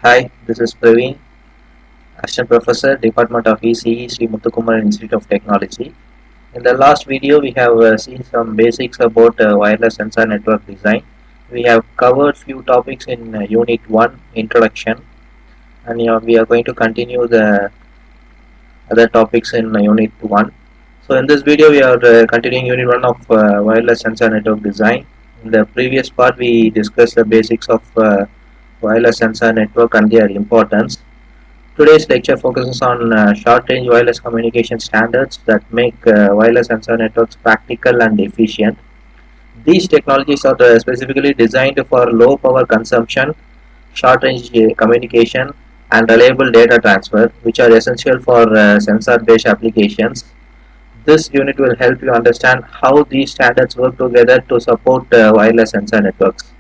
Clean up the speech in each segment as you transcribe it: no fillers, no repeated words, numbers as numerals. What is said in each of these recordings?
Hi, this is Praveen, Assistant Professor, Department of ECE, Sri Muthukumaran Institute of Technology. In the last video, we have seen some basics about wireless sensor network design. We have covered few topics in Unit 1, Introduction, and we are going to continue the other topics in Unit 1. So in this video, we are continuing Unit 1 of wireless sensor network design. In the previous part, we discussed the basics of wireless sensor network and their importance. Today's lecture focuses on short-range wireless communication standards that make wireless sensor networks practical and efficient. These technologies are specifically designed for low power consumption, short-range communication, and reliable data transfer, which are essential for sensor-based applications. This unit will help you understand how these standards work together to support wireless sensor networks.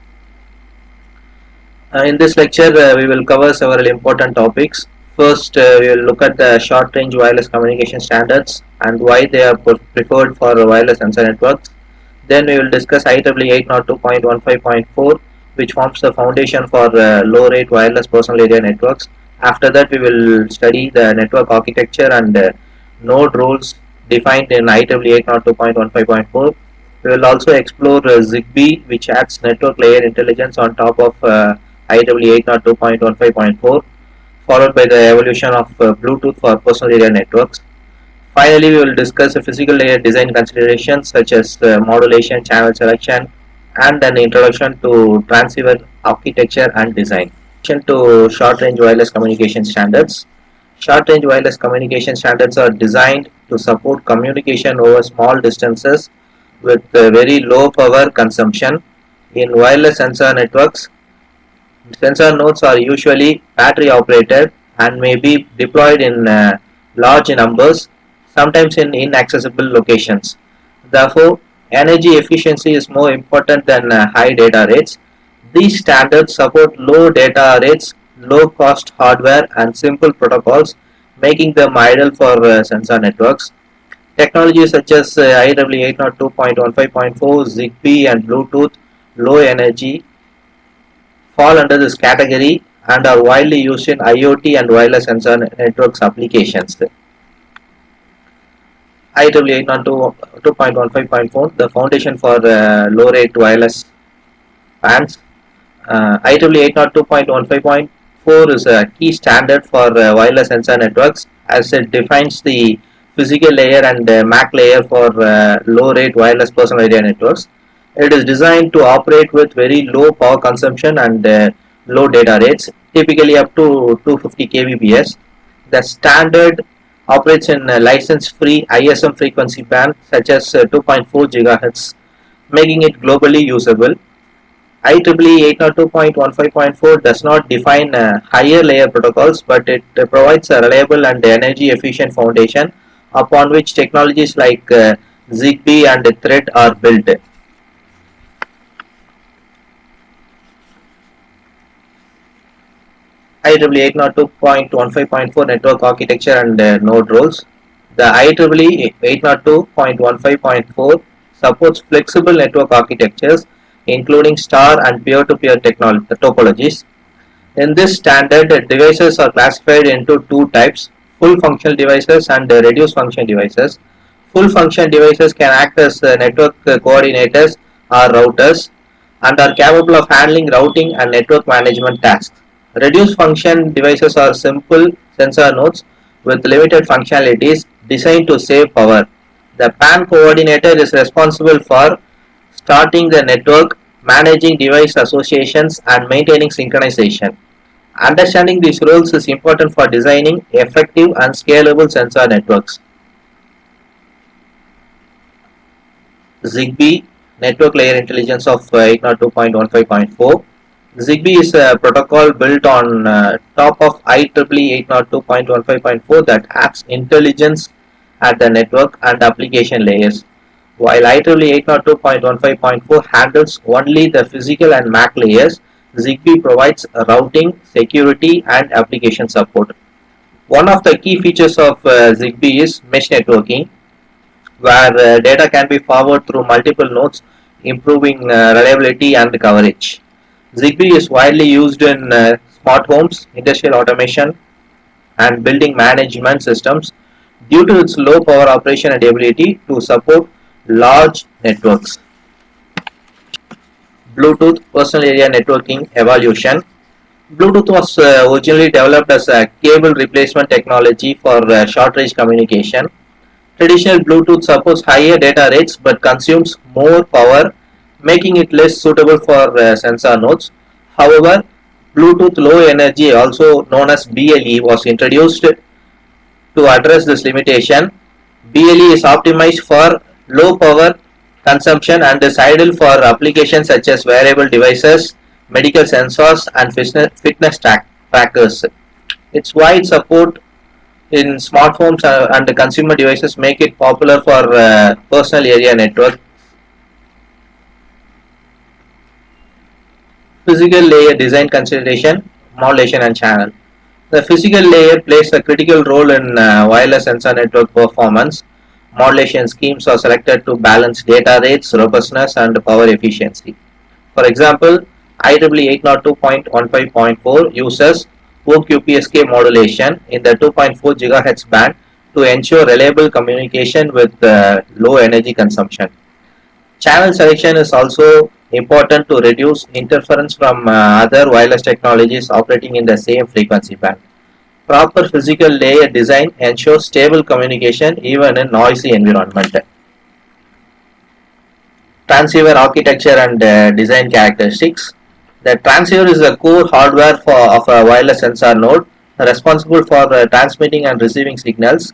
In this lecture, we will cover several important topics. First, we will look at the short-range wireless communication standards and why they are preferred for wireless sensor networks. Then we will discuss IEEE 802.15.4, which forms the foundation for low-rate wireless personal area networks. After that, we will study the network architecture and node rules defined in IEEE 802.15.4. We will also explore ZigBee, which adds network layer intelligence on top of IEEE 802.15.4, followed by the evolution of Bluetooth for personal area networks. Finally, we will discuss the physical layer design considerations such as modulation, channel selection, and an introduction to transceiver architecture and design. To short-range wireless communication standards. Short-range wireless communication standards are designed to support communication over small distances with very low power consumption. In wireless sensor networks, sensor nodes are usually battery operated and may be deployed in large numbers, sometimes in inaccessible locations. Therefore, energy efficiency is more important than high data rates. These standards support low data rates, low cost hardware, and simple protocols, making them ideal for sensor networks. Technologies such as IEEE 802.15.4, ZigBee, and Bluetooth Low Energy fall under this category and are widely used in IoT and wireless sensor networks applications. IEEE 802.15.4, the foundation for low rate wireless bands. IEEE 802.15.4 is a key standard for wireless sensor networks as it defines the physical layer and MAC layer for low rate wireless personal area networks. It is designed to operate with very low power consumption and low data rates, typically up to 250 kbps. The standard operates in a license-free ISM frequency band such as 2.4 GHz, making it globally usable. IEEE 802.15.4 does not define higher layer protocols, but it provides a reliable and energy efficient foundation upon which technologies like ZigBee and Thread are built. IEEE 802.15.4 network architecture and node roles. The IEEE 802.15.4 supports flexible network architectures including star and peer-to-peer topologies. In this standard, devices are classified into two types, full functional devices and reduced function devices. Full function devices can act as network coordinators or routers and are capable of handling routing and network management tasks. Reduced function devices are simple sensor nodes with limited functionalities designed to save power. The PAN coordinator is responsible for starting the network, managing device associations, and maintaining synchronization. Understanding these roles is important for designing effective and scalable sensor networks. ZigBee network layer intelligence of 802.15.4. ZigBee is a protocol built on top of IEEE 802.15.4 that adds intelligence at the network and application layers. While IEEE 802.15.4 handles only the physical and MAC layers, ZigBee provides routing, security, and application support. One of the key features of ZigBee is mesh networking, where data can be forwarded through multiple nodes, improving reliability and coverage. ZigBee is widely used in smart homes, industrial automation, and building management systems due to its low power operation and ability to support large networks. Bluetooth personal area networking evolution. Bluetooth was originally developed as a cable replacement technology for short range communication. Traditional Bluetooth supports higher data rates but consumes more power, making it less suitable for sensor nodes. However, Bluetooth Low Energy, also known as BLE, was introduced to address this limitation. BLE is optimized for low power consumption and is ideal for applications such as wearable devices, medical sensors, and fitness trackers. Its wide support in smartphones and consumer devices make it popular for personal area network. Physical layer design consideration, modulation and channel. The physical layer plays a critical role in wireless sensor network performance. Modulation schemes are selected to balance data rates, robustness, and power efficiency. For example, IEEE 802.15.4 uses OQPSK modulation in the 2.4 GHz band to ensure reliable communication with low energy consumption. Channel selection is also important to reduce interference from other wireless technologies operating in the same frequency band. Proper physical layer design ensures stable communication even in noisy environment. Transceiver architecture and design characteristics. The transceiver is the core hardware of a wireless sensor node responsible for transmitting and receiving signals.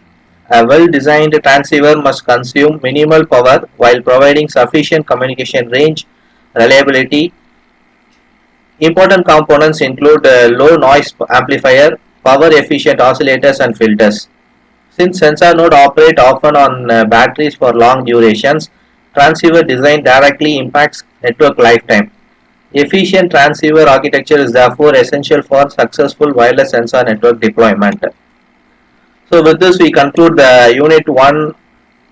A well-designed transceiver must consume minimal power while providing sufficient communication range, reliability. Important components include low noise amplifier, power efficient oscillators and filters. Since sensor nodes operate often on batteries for long durations, transceiver design directly impacts network lifetime. Efficient transceiver architecture is therefore essential for successful wireless sensor network deployment. So with this we conclude the unit 1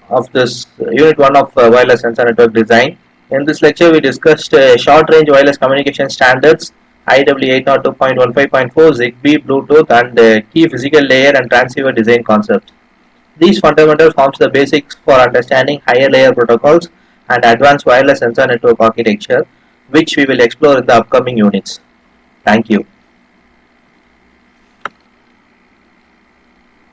of wireless sensor network design. In this lecture we discussed short range wireless communication standards, IEEE 802.15.4, Zigbee, Bluetooth, and key physical layer and transceiver design concepts. These fundamentals forms the basics for understanding higher layer protocols and advanced wireless sensor network architecture, which we will explore in the upcoming units. Thank you.